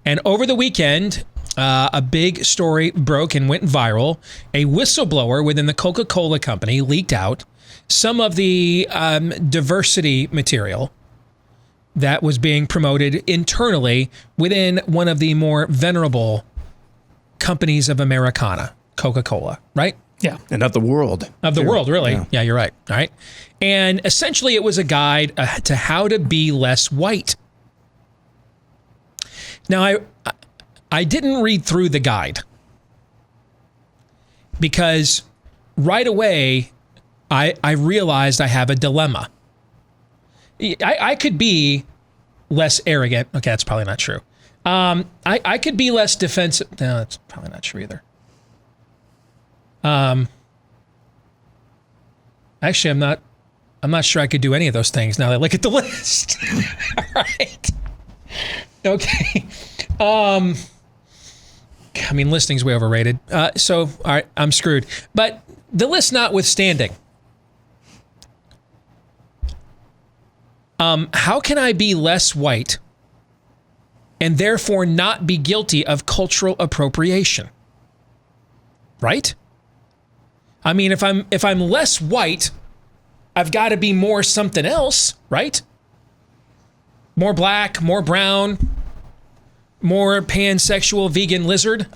And over the weekend, a big story broke and went viral. A whistleblower within the Coca-Cola company leaked out some of the diversity material that was being promoted internally within one of the more venerable companies of Americana, Coca-Cola, right? Yeah. And of the world. Of the world, really. Yeah, you're right. All right. And essentially it was a guide to how to be less white. Now, I didn't read through the guide because right away I realized I have a dilemma. I could be less arrogant. Okay, that's probably not true. I could be less defensive. No, that's probably not true either. Actually, I'm not sure I could do any of those things now that I look at the list. All right. Okay. I mean, listing's way overrated. So, all right, I'm screwed. But the list notwithstanding, how can I be less white and therefore not be guilty of cultural appropriation? Right? I mean, if I'm less white, I've got to be more something else, right? More black, more brown, more pansexual, vegan, lizard.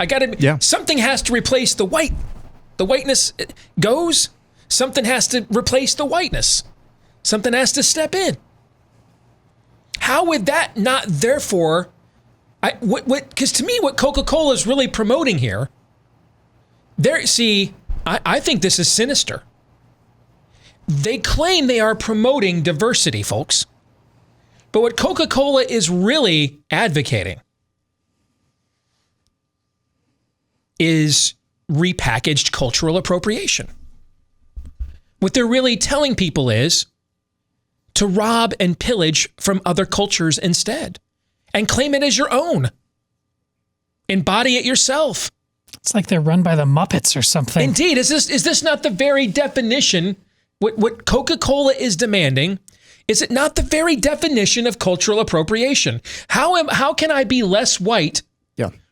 Something has to replace the white. The whiteness goes. Something has to replace the whiteness. Something has to step in. How would that not therefore, because to me what Coca-Cola is really promoting here, I think this is sinister. They claim they are promoting diversity, folks. But what Coca-Cola is really advocating is repackaged cultural appropriation. What they're really telling people is to rob and pillage from other cultures instead and claim it as your own. Embody it yourself. It's like they're run by the Muppets or something. Indeed. Is this not the very definition? What Coca-Cola is demanding, is it not the very definition of cultural appropriation? How can I be less white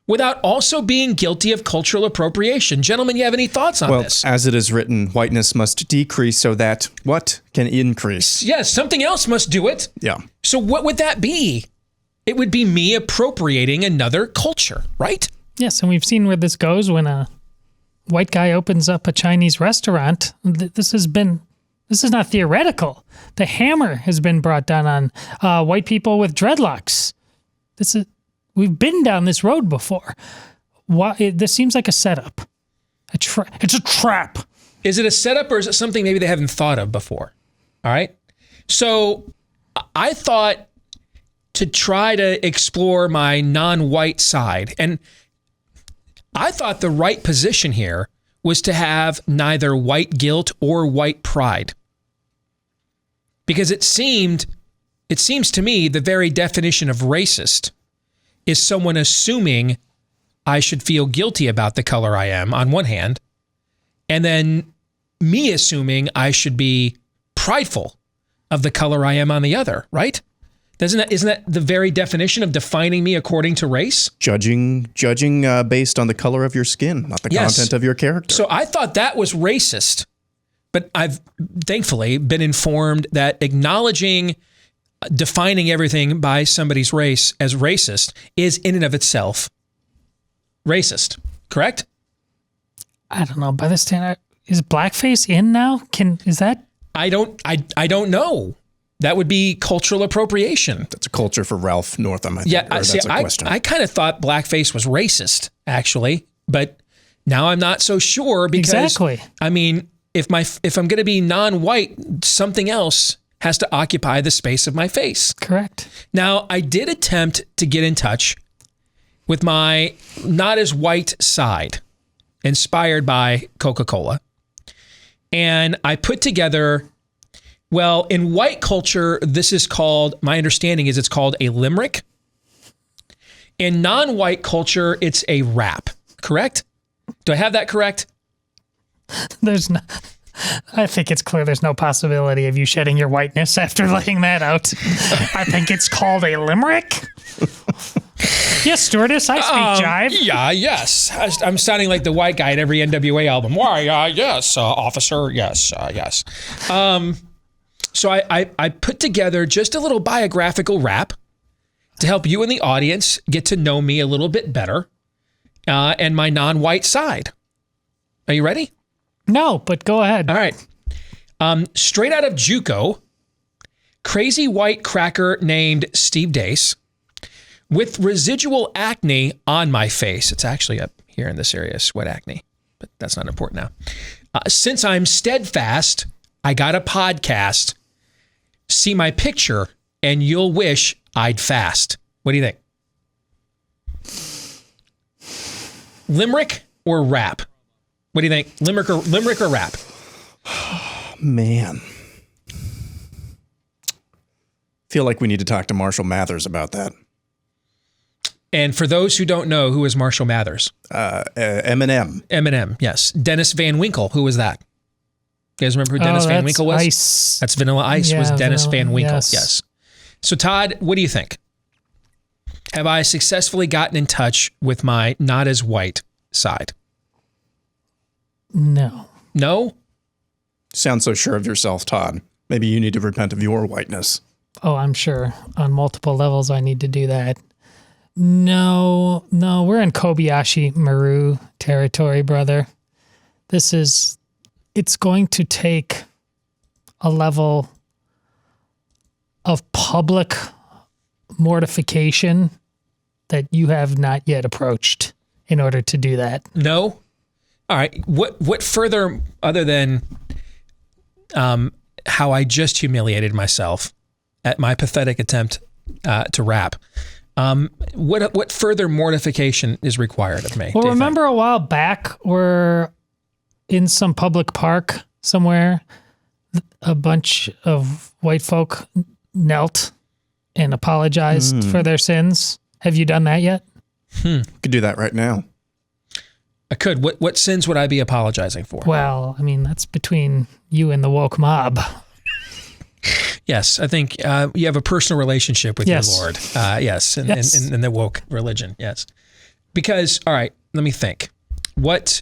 without also being guilty of cultural appropriation? Gentlemen, you have any thoughts on this? Well, as it is written, whiteness must decrease so that what can increase? Yes, something else must do it. Yeah. So what would that be? It would be me appropriating another culture, right? Yes, and we've seen where this goes when a white guy opens up a Chinese restaurant. This is not theoretical. The hammer has been brought down on white people with dreadlocks. We've been down this road before. This seems like a setup. It's a trap. Is it a setup or is it something maybe they haven't thought of before? All right. So I thought to try to explore my non-white side, and I thought the right position here was to have neither white guilt or white pride. Because it seems to me the very definition of racist is someone assuming I should feel guilty about the color I am on one hand, and then me assuming I should be prideful of the color I am on the other, right? Isn't that the very definition of defining me according to race? Judging based on the color of your skin, not the content of your character. So I thought that was racist, but I've thankfully been informed that acknowledging defining everything by somebody's race as racist is in and of itself racist, correct? I don't know. By this time, is blackface in now? Is that? I don't know. That would be cultural appropriation. That's a culture for Ralph Northam, I think. Yeah, that's a question. I kind of thought blackface was racist, actually, but now I'm not so sure because, exactly. I mean, if I'm going to be non-white, something else has to occupy the space of my face. Correct. Now, I did attempt to get in touch with my not as white side, inspired by Coca-Cola, and I put together. Well, in white culture, this is called, my understanding is it's called a limerick. In non-white culture, it's a rap, correct? Do I have that correct? I think it's clear there's no possibility of you shedding your whiteness after laying that out. I think it's called a limerick. Yes, stewardess, I speak jive. Yeah, yes. I'm sounding like the white guy at every NWA album. Why, yes, officer, yes, yes. So I put together just a little biographical rap to help you and the audience get to know me a little bit better and my non-white side. Are you ready? No, but go ahead. All right. Straight out of JUCO, crazy white cracker named Steve Deace with residual acne on my face. It's actually up here in this area, sweat acne, but that's not important now. Since I'm steadfast, I got a podcast. See my picture and you'll wish I'd fast. What do you think? Limerick or rap? What do you think? Limerick or rap? Man. Feel like we need to talk to Marshall Mathers about that. And for those who don't know, who is Marshall Mathers? Eminem. Eminem, yes. Dennis Van Winkle, who was that? You guys remember who Dennis Van Winkle was? Ice. That's Vanilla Ice, was Dennis Van Winkle. Yes. So Todd, what do you think? Have I successfully gotten in touch with my not as white side? No. No? Sound so sure of yourself, Todd. Maybe you need to repent of your whiteness. Oh, I'm sure on multiple levels I need to do that. No, we're in Kobayashi Maru territory, brother. It's going to take a level of public mortification that you have not yet approached in order to do that. No? All right. What further, other than how I just humiliated myself at my pathetic attempt to rap, what further mortification is required of me? Well, remember a while back we're in some public park somewhere, a bunch of white folk knelt and apologized for their sins. Have you done that yet? Could do that right now. I could. What sins would I be apologizing for? Well, I mean, that's between you and the woke mob. Yes, I think you have a personal relationship with your Lord. Yes, in the woke religion. Yes, because all right, let me think. What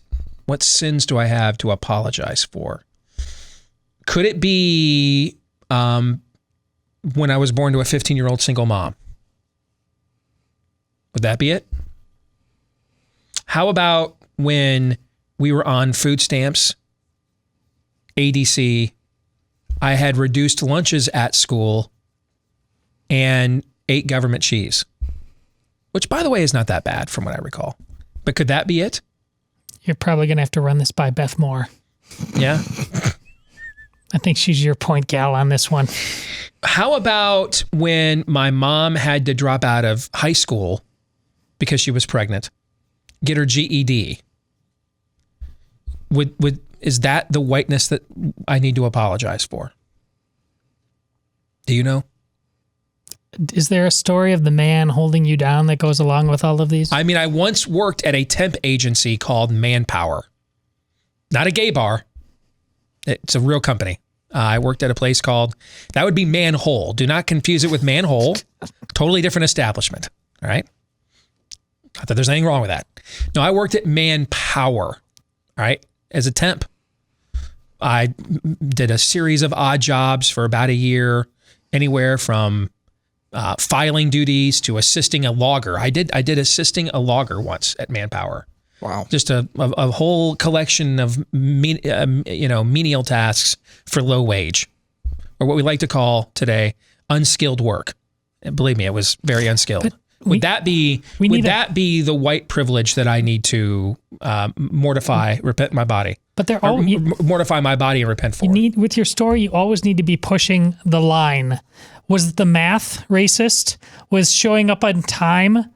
sins do I have to apologize for? Could it be when I was born to a 15-year-old single mom? Would that be it? How about when we were on food stamps, ADC, I had reduced lunches at school and ate government cheese, which, by the way, is not that bad from what I recall. But could that be it? You're probably going to have to run this by Beth Moore. Yeah? I think she's your point gal on this one. How about when my mom had to drop out of high school because she was pregnant, get her GED? Is that the whiteness that I need to apologize for? Do you know? Is there a story of the man holding you down that goes along with all of these? I mean, I once worked at a temp agency called Manpower. Not a gay bar. It's a real company. I worked at a place called, that would be Manhole. Do not confuse it with Manhole. Totally different establishment. All right? Not that there's anything wrong with that. No, I worked at Manpower. All right? As a temp. I did a series of odd jobs for about a year, anywhere from filing duties to assisting a logger. I did assisting a logger once at Manpower. Wow. Just a whole collection of menial tasks for low wage, or what we like to call today unskilled work. And believe me, it was very unskilled. Would that be the white privilege that I need to repent my body? But they're all mortify my body and repent for. With your story, you always need to be pushing the line. Was the math racist? Was showing up on time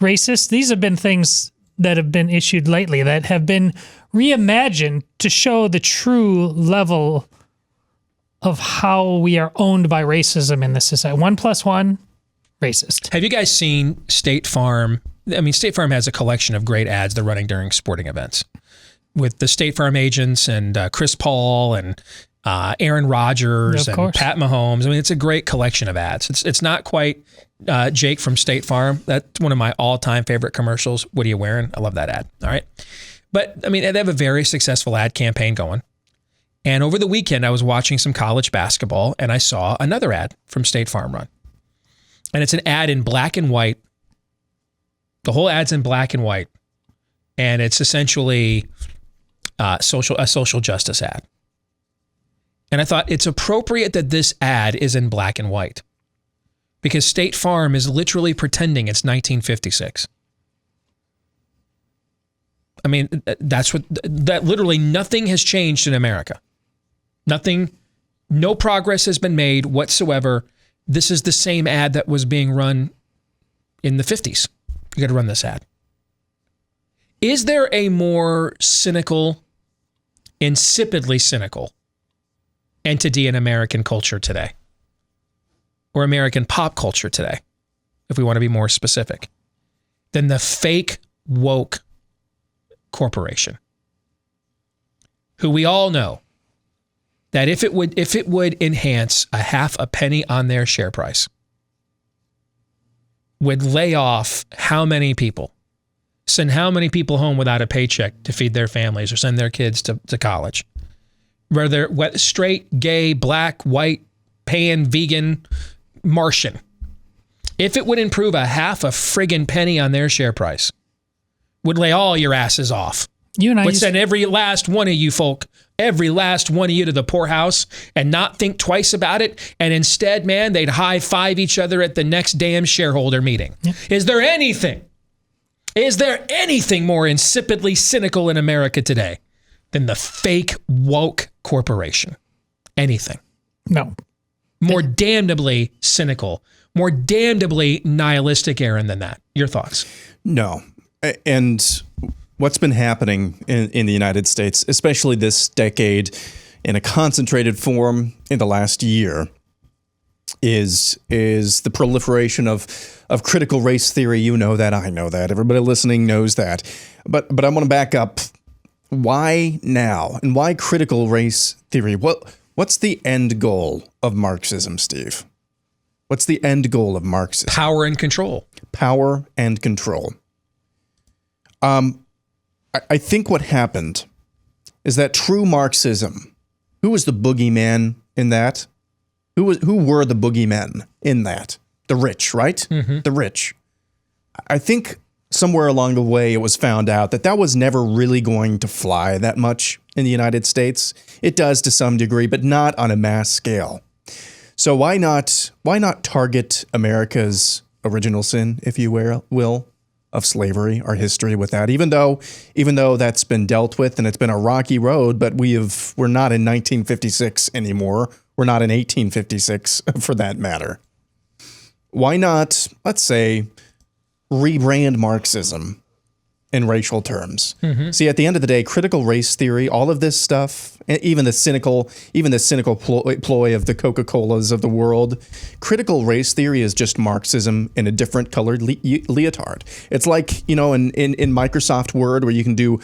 racist? These have been things that have been issued lately that have been reimagined to show the true level of how we are owned by racism in this society. 1 + 1, racist. Have you guys seen State Farm? I mean, State Farm has a collection of great ads they're running during sporting events with the State Farm agents and Chris Paul and Aaron Rodgers and Pat Mahomes. I mean, it's a great collection of ads. It's not quite Jake from State Farm. That's one of my all-time favorite commercials. What are you wearing? I love that ad. All right. But, I mean, they have a very successful ad campaign going. And over the weekend, I was watching some college basketball, and I saw another ad from State Farm run. And it's an ad in black and white. The whole ad's in black and white. And it's essentially a social justice ad. And I thought it's appropriate that this ad is in black and white, because State Farm is literally pretending it's 1956. I mean, that literally nothing has changed in America. Nothing, no progress has been made whatsoever. This is the same ad that was being run in the 50s. You got to run this ad. Is there a more cynical, insipidly cynical entity in American culture today? Or American pop culture today, if we want to be more specific, than the fake woke corporation, who we all know that if it would enhance a half a penny on their share price, would lay off how many people, send how many people home without a paycheck to feed their families or send their kids to college, whether straight, gay, black, white, pan, vegan, Martian. If it would improve a half a friggin' penny on their share price, would lay all your asses off. You and I would send every last one of you folk, every last one of you to the poorhouse and not think twice about it. And instead, man, they'd high five each other at the next damn shareholder meeting. Yep. Is there anything more insipidly cynical in America today than the fake woke corporation? Anything? No. More damnably cynical, more damnably nihilistic, Aaron, than that. Your thoughts? No. And what's been happening in the United States, especially this decade, in a concentrated form in the last year, is the proliferation of critical race theory. You know that, I know that, everybody listening knows that. But I want to back up. Why now? And why critical race theory? What's the end goal of Marxism, Steve? What's the end goal of Marxism? Power and control. Power and control. I think what happened is that true Marxism, who was the boogeyman in that? Who were the boogeymen in that? The rich, right? Mm-hmm. The rich. I think somewhere along the way it was found out that was never really going to fly that much in the United States. It does to some degree, but not on a mass scale. So why not target America's original sin, if you will, of slavery, our history with that, even though that's been dealt with and it's been a rocky road, but we're not in 1956 anymore. We're not in 1856 for that matter. Why not, let's say, rebrand Marxism in racial terms? Mm-hmm. See, at the end of the day, critical race theory, all of this stuff, even the cynical ploy of the Coca-Colas of the world, critical race theory is just Marxism in a different colored leotard. It's like, in Microsoft Word where you can do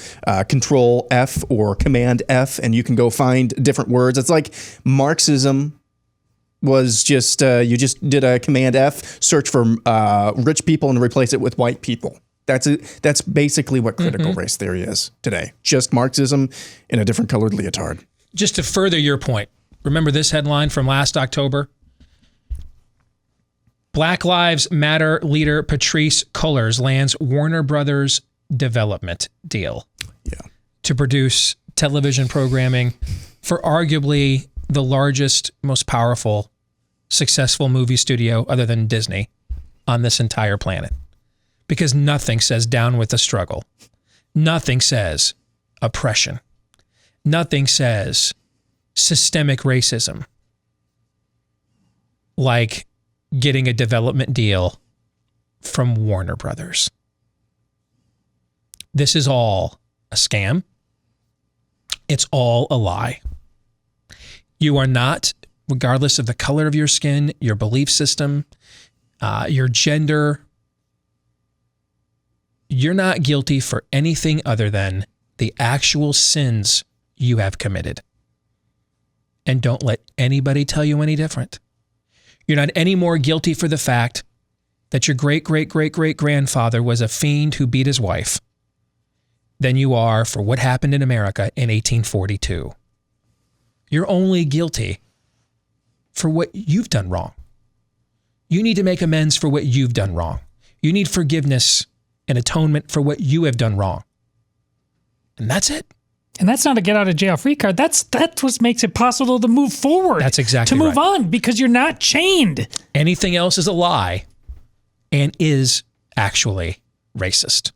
Control F or Command F and you can go find different words. It's like Marxism was just, you just did a Command F, search for rich people and replace it with white people. That's basically what critical race theory is today. Just Marxism in a different colored leotard. Just to further your point, remember this headline from last October? Black Lives Matter leader Patrisse Cullors lands Warner Brothers development deal to produce television programming for arguably the largest, most powerful, successful movie studio other than Disney on this entire planet. Because nothing says down with the struggle. Nothing says oppression. Nothing says systemic racism like getting a development deal from Warner Brothers. This is all a scam. It's all a lie. You are not, regardless of the color of your skin, your belief system, your gender, you're not guilty for anything other than the actual sins you have committed. And don't let anybody tell you any different. You're not any more guilty for the fact that your great-great-great-great-grandfather was a fiend who beat his wife than you are for what happened in America in 1842. You're only guilty for what you've done wrong. You need to make amends for what you've done wrong. You need forgiveness and atonement for what you have done wrong. And that's it. And that's not a get out of jail free card. That's what makes it possible to move forward. That's exactly to move right. on, because you're not chained. Anything else is a lie and is actually racist.